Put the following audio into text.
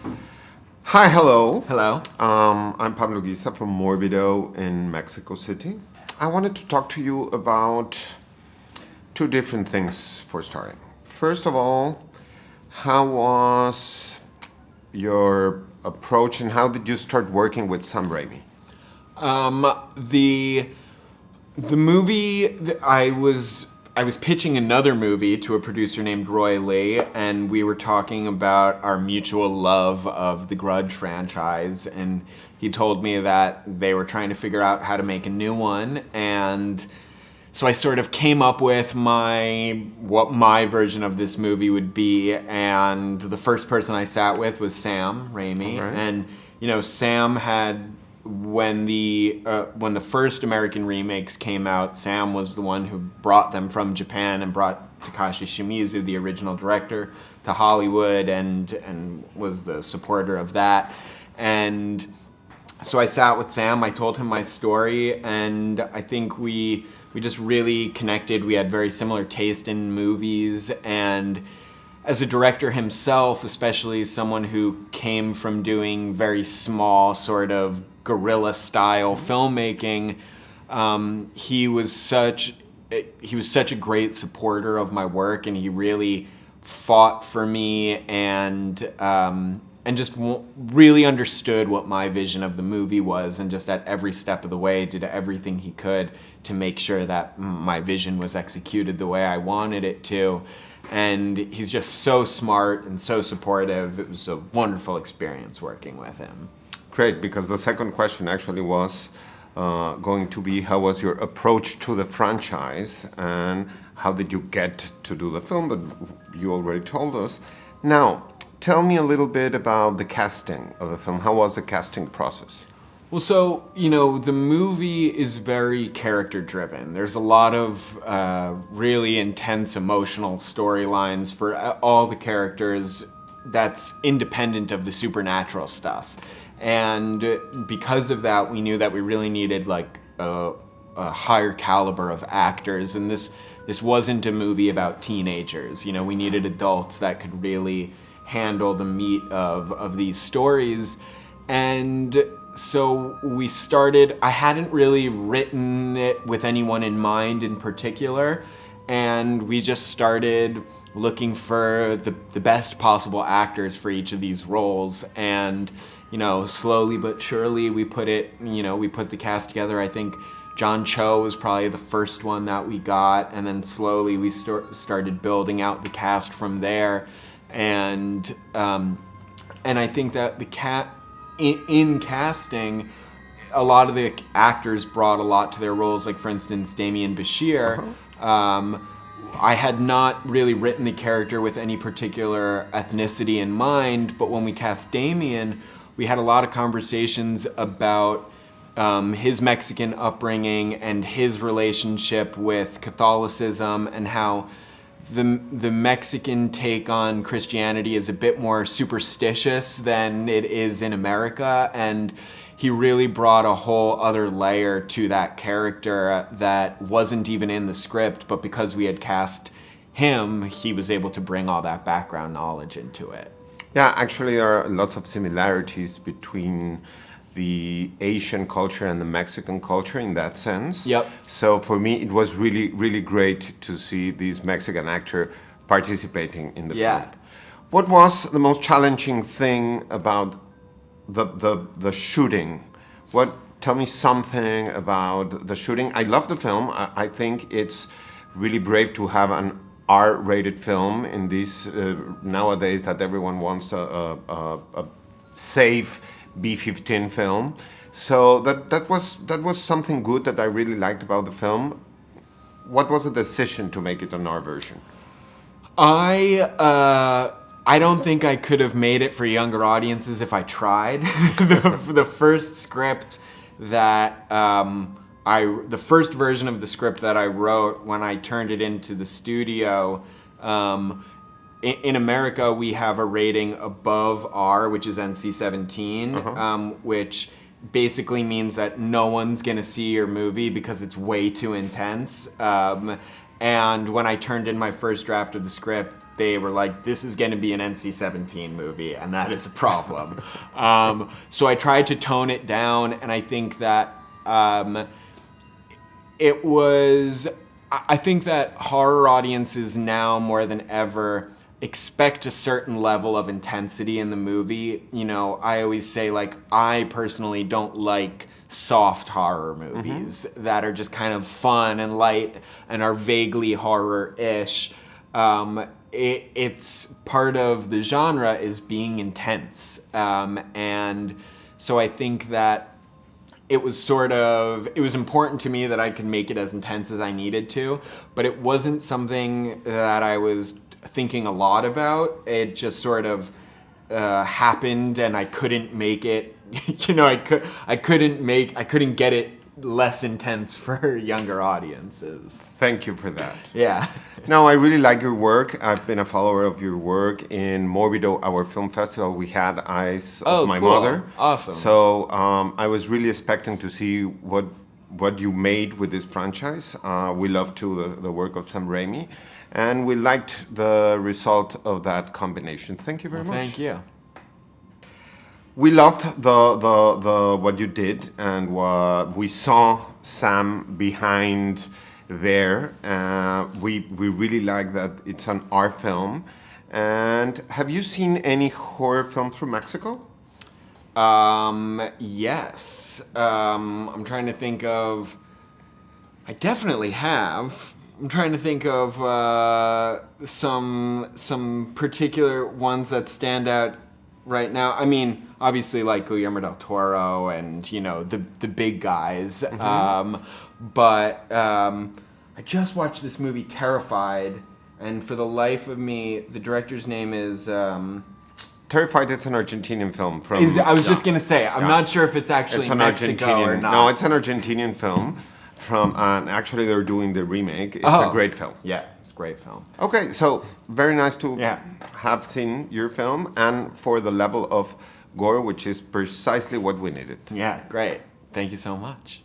Hi, hello. Hello. I'm Pablo Guisa from Morbido in Mexico City. I wanted to talk to you about two different things for starting. First of all, how was your approach and how did you start working with Sam Raimi? The movie I was pitching another movie to a producer named Roy Lee, and we were talking about our mutual love of the Grudge franchise, and he told me that they were trying to figure out how to make a new one, and so I sort of came up with what my version of this movie would be, and the first person I sat with was Sam Raimi, Okay. and Sam had when the first American remakes came out, Sam was the one who brought them from Japan and brought Takashi Shimizu, the original director, to Hollywood and was the supporter of that. And so I sat with Sam, I told him my story, and I think we just really connected. We had very similar taste in movies, and as a director himself, especially someone who came from doing very small sort of guerrilla style filmmaking, he was such a great supporter of my work, and he really fought for me and just really understood what my vision of the movie was, and just at every step of the way did everything he could to make sure that my vision was executed the way I wanted it to. And he's just so smart and so supportive. It was a wonderful experience working with him. Great, because the second question actually was going to be how was your approach to the franchise and how did you get to do the film, but you already told us. Now, tell me a little bit about the casting of the film. How was the casting process? Well, so, the movie is very character-driven. There's a lot of really intense emotional storylines for all the characters that's independent of the supernatural stuff. And because of that, we knew that we really needed like a higher caliber of actors. And this wasn't a movie about teenagers. We needed adults that could really handle the meat of these stories. And so we started, I hadn't really written it with anyone in mind in particular, and we just started looking for the best possible actors for each of these roles, and slowly but surely we put the cast together. I think John Cho was probably the first one that we got, and then slowly we started building out the cast from there, and I think that in casting, a lot of the actors brought a lot to their roles. Like, for instance, Damien Bashir. I had not really written the character with any particular ethnicity in mind, but when we cast Damien, we had a lot of conversations about his Mexican upbringing and his relationship with Catholicism, and how the Mexican take on Christianity is a bit more superstitious than it is in America, and he really brought a whole other layer to that character that wasn't even in the script, but because we had cast him, he was able to bring all that background knowledge into it. Yeah, actually, there are lots of similarities between the Asian culture and the Mexican culture in that sense. Yep. So for me, it was really, really great to see this Mexican actor participating in the film. What was the most challenging thing about the shooting? Tell me something about the shooting. I love the film. I think it's really brave to have an R-rated film in this nowadays that everyone wants a safe B-15 film. So that was something good that I really liked about the film. What was the decision to make it an R version? I don't think I could have made it for younger audiences if I tried. The first script that the first version of the script that I wrote when I turned it into the studio. In America, we have a rating above R, which is NC-17, which basically means that no one's going to see your movie because it's way too intense. And when I turned in my first draft of the script, they were like, this is going to be an NC-17 movie, and that is a problem. So I tried to tone it down, and I think that I think that horror audiences now more than ever expect a certain level of intensity in the movie. You know, I always say, like, I personally don't like soft horror movies that are just kind of fun and light and are vaguely horror-ish. It's part of the genre is being intense. And so I think that it was important to me that I could make it as intense as I needed to, but it wasn't something that I was thinking a lot about. It just sort of happened, and I couldn't make it. You know, I couldn't get it less intense for younger audiences. Thank you for that. Yeah. No, I really like your work. I've been a follower of your work. In Morbido, our film festival, we had Eyes of My cool. Mother. Awesome. So I was really expecting to see what you made with this franchise. We love too the work of Sam Raimi, and we liked the result of that combination. Thank you very much. Thank you. We loved the what you did, and we saw Sam behind there. We really like that it's an art film. And have you seen any horror films from Mexico? Yes. I'm trying to think of. I definitely have. I'm trying to think of some particular ones that stand out right now. I mean, obviously, like Guillermo del Toro and, you know, the big guys. But I just watched this movie, Terrified, and for the life of me, the director's name is. Terrified is an Argentinian film from. I was just gonna say, I'm not sure if it's actually Mexico or not. No, it's an Argentinian film from, and actually they're doing the remake. It's a great film. Yeah, it's a great film. Okay, so very nice to have seen your film, and for the level of gore, which is precisely what we needed. Yeah, great. Thank you so much.